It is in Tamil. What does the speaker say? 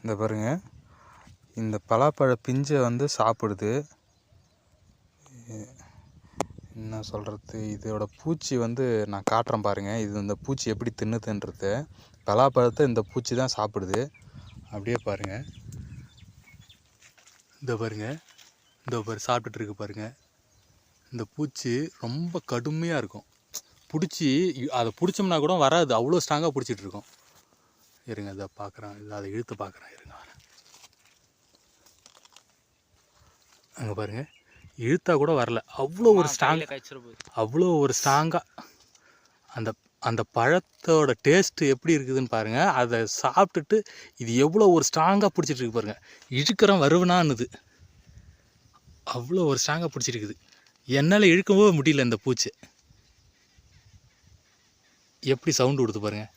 இந்த பாருங்க, இந்த பலாப்பழ பிஞ்சை வந்து சாப்பிடுது. என்ன சொல்கிறது, இதோட பூச்சி வந்து நான் காட்டுறேன் பாருங்கள். இது இந்த பூச்சி எப்படி தின்னுதுன்றது. பலாப்பழத்தை இந்த பூச்சி தான் சாப்பிடுது. அப்படியே பாருங்கள், இந்த பாருங்கள், இந்த பாரு சாப்பிட்டுட்டு இருக்கு பாருங்கள். இந்த பூச்சி ரொம்ப கடுமையாக இருக்கும். பிடிச்சி அதை பிடிச்சோம்னா கூட வராது, அவ்வளோ ஸ்ட்ராங்காக பிடிச்சிட்டு இருக்கோம். இருங்க, இதை பார்க்குறேன், இல்லை அதை இழுத்து பார்க்குறேன். இருங்க, அங்கே பாருங்கள், இழுத்தா கூட வரல, அவ்வளோ ஒரு ஸ்ட்ராங்காக அந்த அந்த பழத்தோட டேஸ்ட்டு எப்படி இருக்குதுன்னு பாருங்கள். அதை சாப்பிட்டுட்டு இது எவ்வளோ ஒரு ஸ்ட்ராங்காக பிடிச்சிட்டு இருக்கு பாருங்கள். இழுக்கிறோம் வருவனான்னுது, அவ்வளோ ஒரு ஸ்ட்ராங்காக பிடிச்சிருக்குது. என்னால் இழுக்கவே முடியல. இந்த பூச்சி எப்படி சவுண்டு கொடுத்து பாருங்கள்.